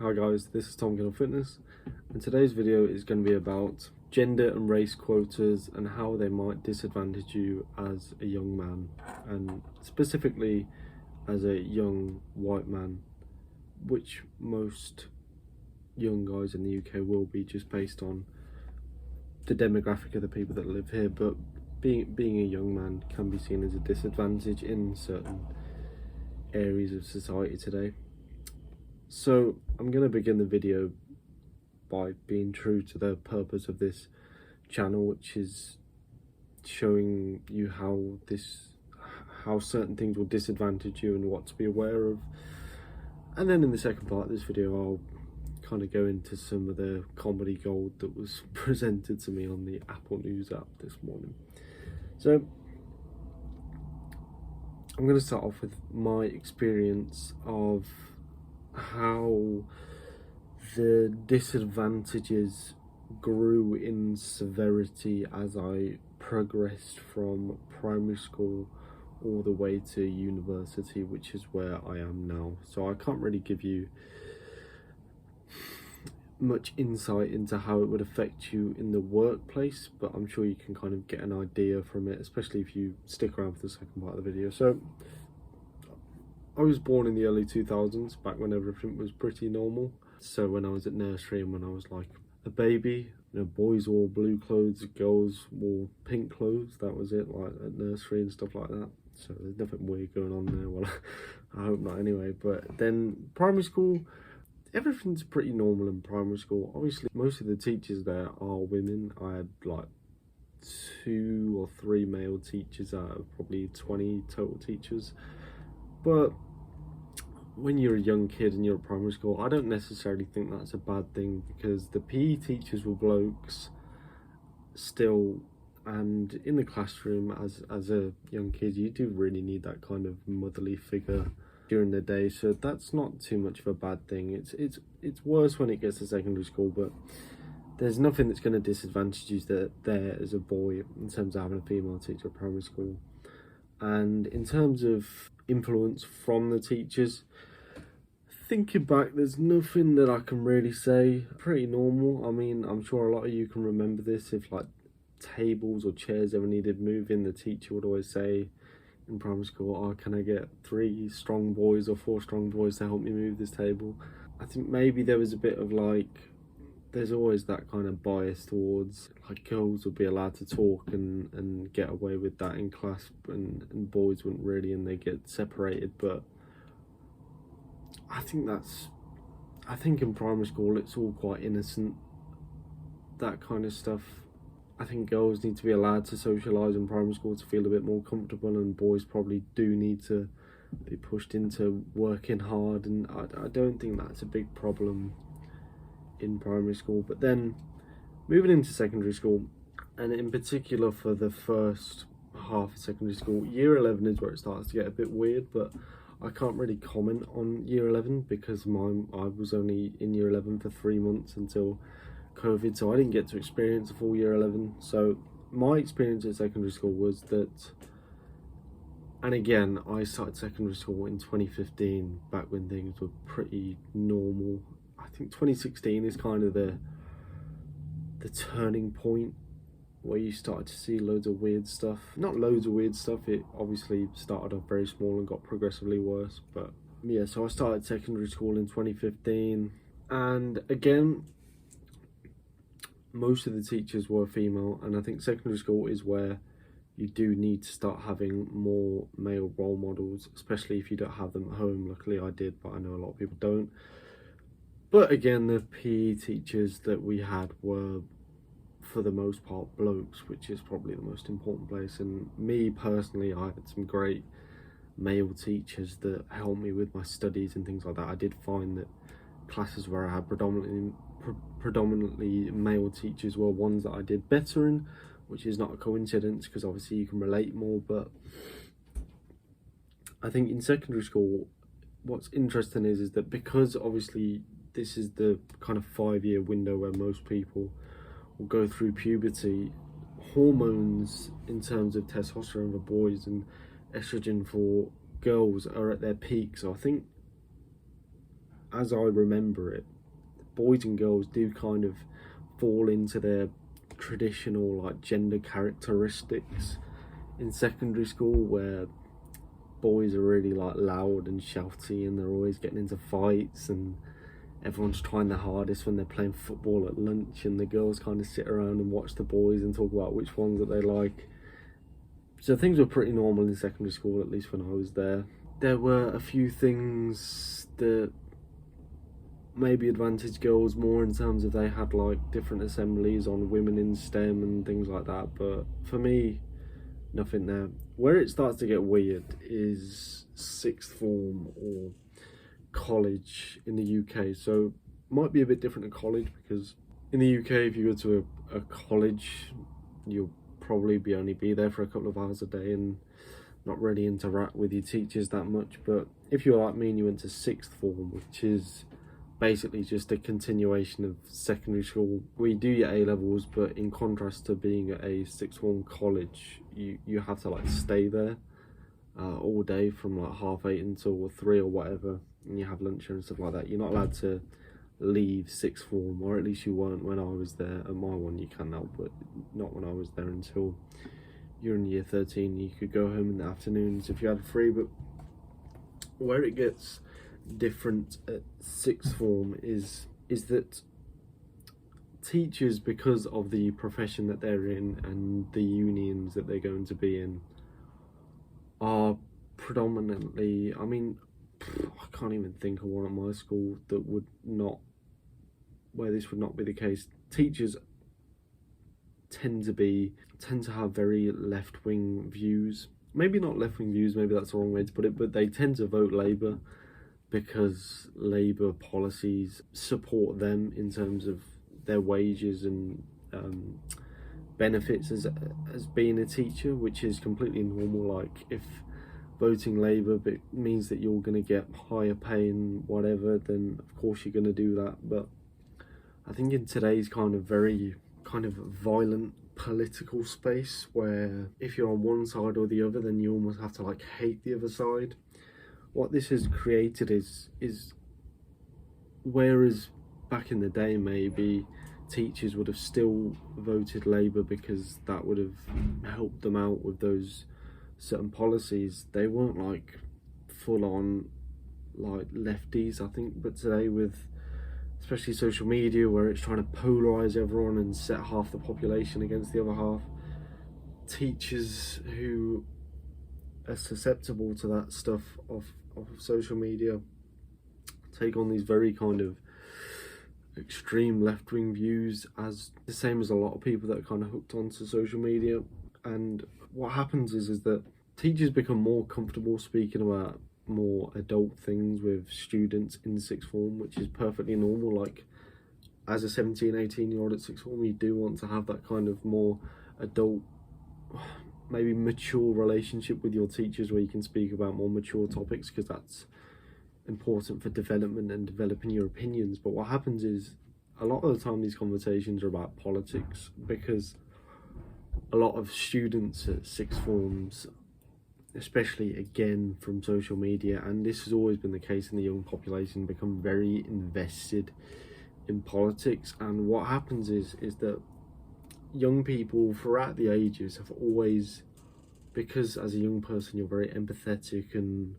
Hi guys, this is Tom Kendall Fitness, and today's video is going to be about gender and race quotas and how they might disadvantage you as a young man, and specifically as a young white man, which most young guys in the UK will be, just based on the demographic of the people that live here. But being a young man can be seen as a disadvantage in certain areas of society today. So I'm going to begin the video by being true to the purpose of this channel, which is showing you how certain things will disadvantage you and what to be aware of. And then in the second part of this video, I'll kind of go into some of the comedy gold that was presented to me on the Apple News app this morning. So I'm going to start off with my experience of how the disadvantages grew in severity as I progressed from primary school all the way to university, which is where I am now. So I can't really give you much insight into how it would affect you in the workplace, but I'm sure you can kind of get an idea from it, especially if you stick around for the second part of the video. So I was born in the early 2000s, back when everything was pretty normal. So when I was at nursery and when I was like a baby, boys wore blue clothes, girls wore pink clothes. That was it, like at nursery and stuff like that. So there's nothing weird going on there. Well, I hope not anyway. But then primary school, everything's pretty normal in primary school. Obviously, most of the teachers there are women. I had like 2 or 3 male teachers out of probably 20 total teachers. But when you're a young kid and you're at primary school, I don't necessarily think that's a bad thing, because the PE teachers were blokes still, and in the classroom as a young kid, you do really need that kind of motherly figure during the day. So that's not too much of a bad thing. It's worse when it gets to secondary school, but there's nothing that's going to disadvantage you there as a boy in terms of having a female teacher at primary school. And in terms of influence from the teachers, thinking back, there's nothing that I can really say. Pretty normal. I mean, I'm sure a lot of you can remember this. If like tables or chairs ever needed moving, the teacher would always say in primary school, "Oh, can I get 3 strong boys or 4 strong boys to help me move this table?" I think maybe there was a bit of like, there's always that kind of bias towards like girls would be allowed to talk and get away with that in class, and boys wouldn't really, and they get separated. But I think in primary school it's all quite innocent, that kind of stuff. I think girls need to be allowed to socialise in primary school to feel a bit more comfortable, and boys probably do need to be pushed into working hard, and I don't think that's a big problem in primary school. But then moving into secondary school, and in particular for the first half of secondary school, year 11 is where it starts to get a bit weird. But I can't really comment on year 11 because I was only in year 11 for 3 months until COVID, so I didn't get to experience a full year 11. So my experience at secondary school was that, and again, I started secondary school in 2015, back when things were pretty normal. I think 2016 is kind of the turning point where you started to see loads of weird stuff. Not loads of weird stuff, it obviously started off very small and got progressively worse. But yeah, so I started secondary school in 2015, and again, most of the teachers were female, and I think secondary school is where you do need to start having more male role models, especially if you don't have them at home. Luckily I did, but I know a lot of people don't. But again, the PE teachers that we had were, for the most part, blokes, which is probably the most important place. And me personally, I had some great male teachers that helped me with my studies and things like that. I did find that classes where I had predominantly male teachers were ones that I did better in, which is not a coincidence, because obviously you can relate more. But I think in secondary school, what's interesting is that because obviously this is the kind of 5-year window where most people will go through puberty, hormones in terms of testosterone for boys and estrogen for girls are at their peak. So I think as I remember it, boys and girls do kind of fall into their traditional like gender characteristics in secondary school, where boys are really like loud and shouty and they're always getting into fights and everyone's trying their hardest when they're playing football at lunch, and the girls kind of sit around and watch the boys and talk about which ones that they like. So things were pretty normal in secondary school, at least when I was there. There were a few things that maybe advantaged girls more in terms of they had like different assemblies on women in STEM and things like that, but for me, nothing there. Where it starts to get weird is sixth form or college in the UK. So might be a bit different in college, because in the UK if you go to a college, you'll probably only be there for a couple of hours a day and not really interact with your teachers that much. But if you're like me and you went to sixth form, which is basically just a continuation of secondary school, where you do your A-levels, but in contrast to being at a sixth form college, you have to like stay there all day from like 8:30 until 3 or whatever, and you have lunch and stuff like that. You're not allowed to leave sixth form, or at least you weren't when I was there. At my one you can now, but not when I was there until you're in year 13. You could go home in the afternoons if you had free. But where it gets different at sixth form is that teachers, because of the profession that they're in and the unions that they're going to be in, are predominantly, I mean, I can't even think of one at my school that would not, where this would not be the case. Teachers tend to have very left-wing views. Maybe not left-wing views, maybe that's the wrong way to put it, but they tend to vote Labour because Labour policies support them in terms of their wages and benefits as being a teacher, which is completely normal. Like, if voting Labour means that you're going to get higher pay and whatever, then of course you're going to do that. But I think in today's very violent political space, where if you're on one side or the other, then you almost have to like hate the other side. What this has created is whereas back in the day maybe teachers would have still voted Labour because that would have helped them out with those certain policies, they weren't like full on like lefties, I think. But today, with especially social media, where it's trying to polarize everyone and set half the population against the other half, teachers who are susceptible to that stuff of social media take on these very kind of extreme left-wing views, as the same as a lot of people that are kind of hooked onto social media. And what happens is that teachers become more comfortable speaking about more adult things with students in sixth form, which is perfectly normal. Like, as a 17-18-year-old at sixth form, you do want to have that kind of more adult, maybe mature relationship with your teachers, where you can speak about more mature topics, because that's important for development and developing your opinions. But what happens is, a lot of the time these conversations are about politics, because a lot of students at sixth forms, especially again from social media, and this has always been the case in the young population, become very invested in politics. And what happens is that young people throughout the ages have always, because as a young person you're very empathetic and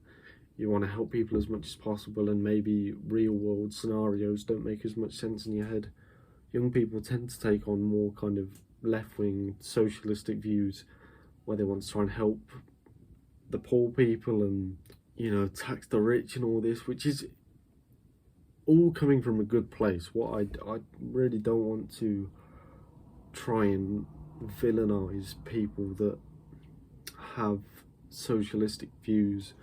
you want to help people as much as possible, and maybe real world scenarios don't make as much sense in your head, young people tend to take on more kind of left-wing socialistic views, where they want to try and help the poor people and, you know, tax the rich and all this, which is all coming from a good place. What I really don't want to try and villainize people that have socialistic views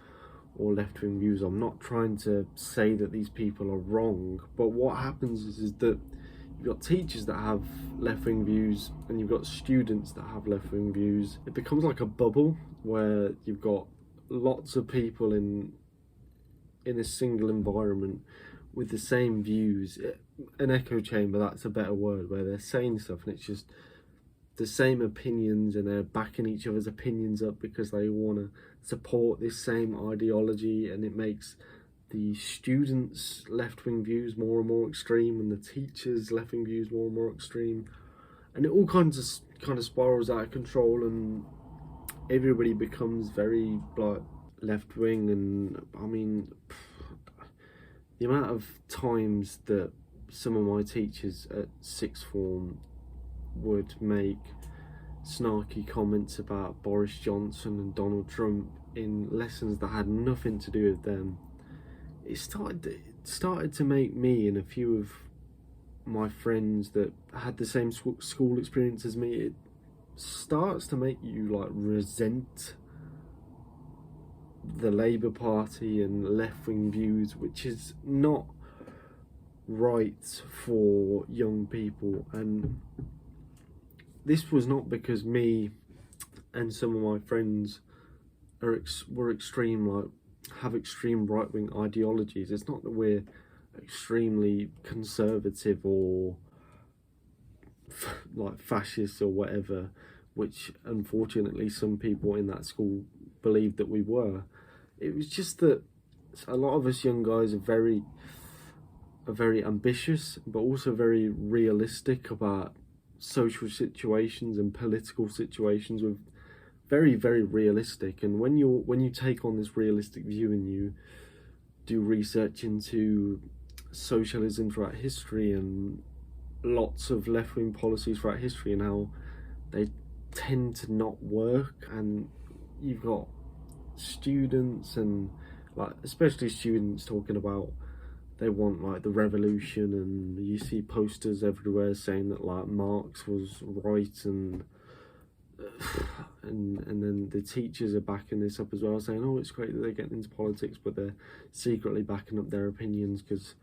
or left-wing views. I'm not trying to say that these people are wrong, but what happens is that you've got teachers that have left-wing views and you've got students that have left-wing views. It becomes like a bubble where you've got lots of people in a single environment with the same views. An echo chamber, that's a better word, where they're saying stuff and it's just the same opinions and they're backing each other's opinions up because they want to support this same ideology, and it makes the students' left-wing views more and more extreme, and the teachers' left-wing views more and more extreme, and it all kind of spirals out of control, and everybody becomes very like left-wing. And I mean, the amount of times that some of my teachers at sixth form would make snarky comments about Boris Johnson and Donald Trump in lessons that had nothing to do with them, it started to make me and a few of my friends that had the same school experience as me, it starts to make you like resent the Labour Party and left-wing views, which is not right for young people. And this was not because me and some of my friends were extreme, like have extreme right-wing ideologies. It's not that we're extremely conservative or like fascist or whatever, which unfortunately some people in that school believed that we were. It was just that a lot of us young guys are very ambitious, but also very realistic about social situations and political situations. With very, very realistic. And when you take on this realistic view and you do research into socialism throughout history and lots of left-wing policies throughout history and how they tend to not work, and you've got students and like especially students talking about they want like the revolution, and you see posters everywhere saying that like Marx was right, and then the teachers are backing this up as well, saying, oh, it's great that they're getting into politics, but they're secretly backing up their opinions because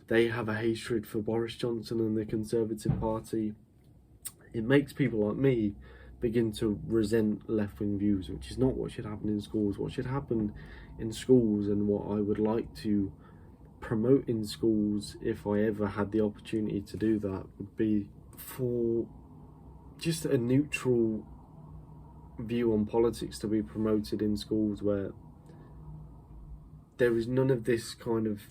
they have a hatred for Boris Johnson and the Conservative Party. It makes people like me begin to resent left-wing views, which is not what should happen in schools. What should happen in schools, and what I would like to promote in schools if I ever had the opportunity to do that, would be for just a neutral view on politics to be promoted in schools, where there is none of this kind of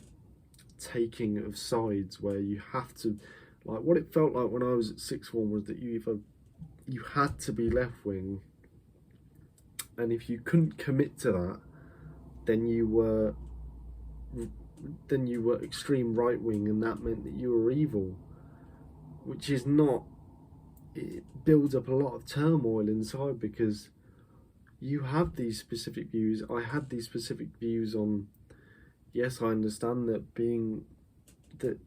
taking of sides, where you have to, like what it felt like when I was at sixth form was that you had to be left wing, and if you couldn't commit to that, then you were extreme right wing, and that meant that you were evil, which is not. It builds up a lot of turmoil inside, because you have these specific views. I had these specific views on, yes, I understand that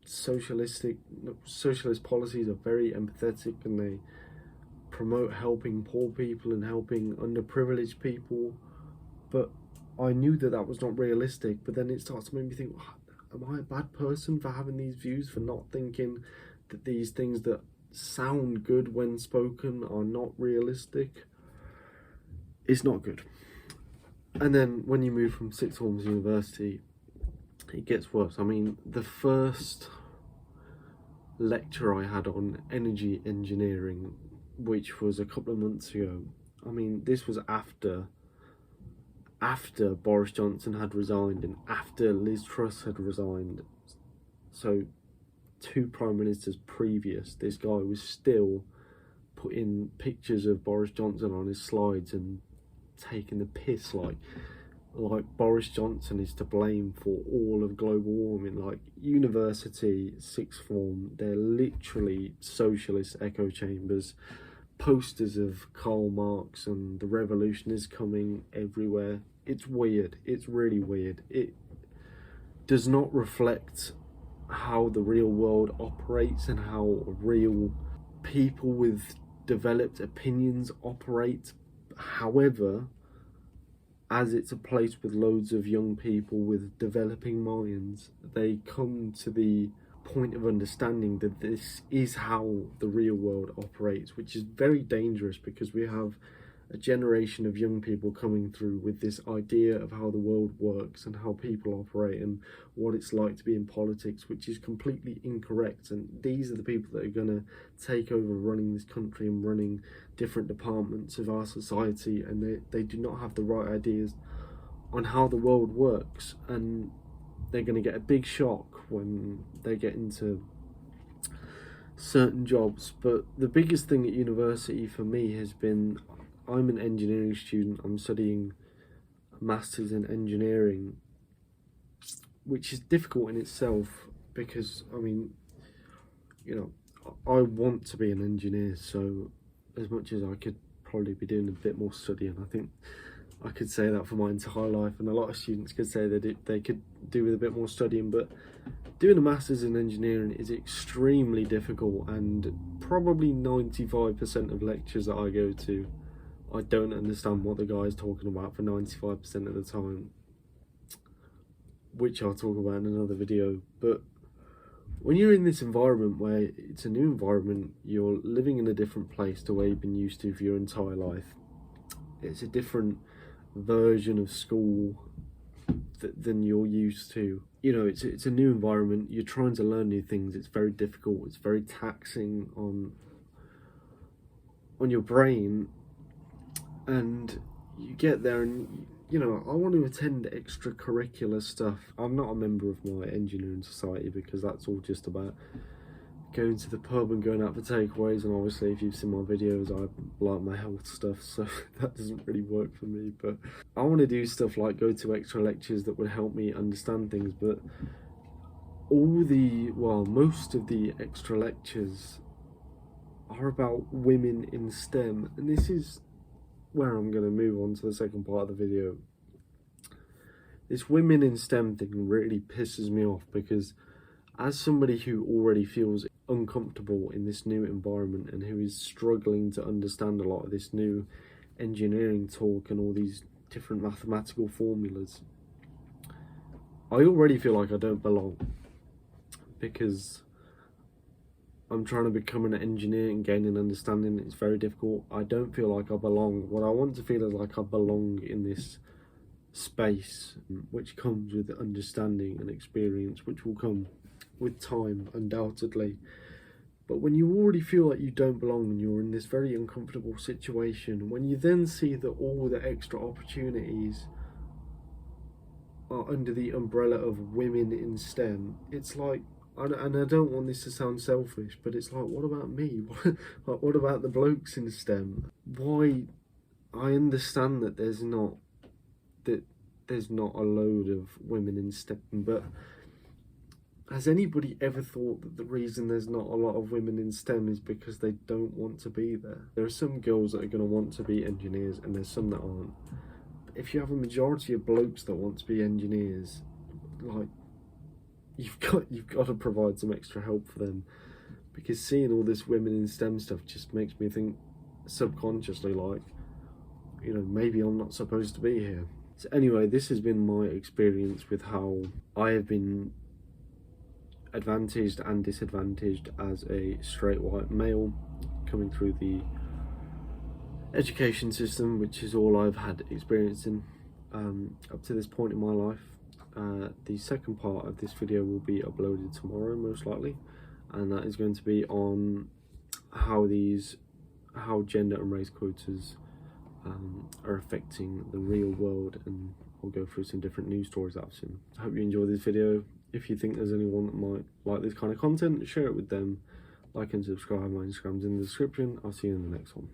socialist policies are very empathetic, and they promote helping poor people and helping underprivileged people, but I knew that that was not realistic. But then it starts to make me think, am I a bad person for having these views, for not thinking that these things that sound good when spoken are not realistic? It's not good. And then when you move from sixth form to university, it gets worse. I mean, the first lecture I had on energy engineering, which was a couple of months ago, I mean, this was after Boris Johnson had resigned and after Liz Truss had resigned. So 2 prime ministers previous, this guy was still putting pictures of Boris Johnson on his slides and taking the piss, like Boris Johnson is to blame for all of global warming. Like university, sixth form, they're literally socialist echo chambers, posters of Karl Marx and the revolution is coming everywhere. It's weird. It's really weird. It does not reflect how the real world operates and how real people with developed opinions operate. However, as it's a place with loads of young people with developing minds, they come to the point of understanding that this is how the real world operates, which is very dangerous, because we have a generation of young people coming through with this idea of how the world works and how people operate and what it's like to be in politics, which is completely incorrect. And these are the people that are going to take over running this country and running different departments of our society, and they do not have the right ideas on how the world works. And they're going to get a big shock when they get into certain jobs. But the biggest thing at university for me has been, I'm an engineering student. I'm studying a master's in engineering, which is difficult in itself because, I mean, you know, I want to be an engineer, so as much as I could probably be doing a bit more studying, I think I could say that for my entire life, and a lot of students could say that they could do with a bit more studying, but doing a master's in engineering is extremely difficult, and probably 95% of lectures that I go to, I don't understand what the guy is talking about for 95% of the time, which I'll talk about in another video. But when you're in this environment where it's a new environment, you're living in a different place to where you've been used to for your entire life, it's a different version of school than you're used to. You know, it's a new environment, you're trying to learn new things, it's very difficult, it's very taxing on your brain, and you get there and, you know, I want to attend extracurricular stuff. I'm not a member of my engineering society because that's all just about going to the pub and going out for takeaways, and obviously if you've seen my videos, I like my health stuff, so that doesn't really work for me. But I want to do stuff like go to extra lectures that would help me understand things, but most of the extra lectures are about women in STEM, and this is where I'm going to move on to the second part of the video. This women in STEM thing really pisses me off, because as somebody who already feels uncomfortable in this new environment and who is struggling to understand a lot of this new engineering talk and all these different mathematical formulas, I already feel like I don't belong, because I'm trying to become an engineer and gain an understanding. It's very difficult. I don't feel like I belong. What I want to feel is like I belong in this space, which comes with understanding and experience, which will come with time, undoubtedly. But when you already feel like you don't belong and you're in this very uncomfortable situation, when you then see that all the extra opportunities are under the umbrella of women in STEM, it's like, and I don't want this to sound selfish, but it's like, what about me? Like, what about the blokes in STEM? Why? I understand that there's not a load of women in STEM, but has anybody ever thought that the reason there's not a lot of women in STEM is because they don't want to be there? There are some girls that are going to want to be engineers, and there's some that aren't. But if you have a majority of blokes that want to be engineers, like, you've got to provide some extra help for them, because seeing all this women in STEM stuff just makes me think subconsciously, like, you know, maybe I'm not supposed to be here. So anyway, this has been my experience with how I have been advantaged and disadvantaged as a straight white male coming through the education system, which is all I've had experience in up to this point in my life. The second part of this video will be uploaded tomorrow, most likely, and that is going to be on how gender and race quotas are affecting the real world, and I'll go through some different news stories that I've seen. I hope you enjoy this video. If you think there's anyone that might like this kind of content, share it with them. Like and subscribe. My Instagram's in the description. I'll see you in the next one.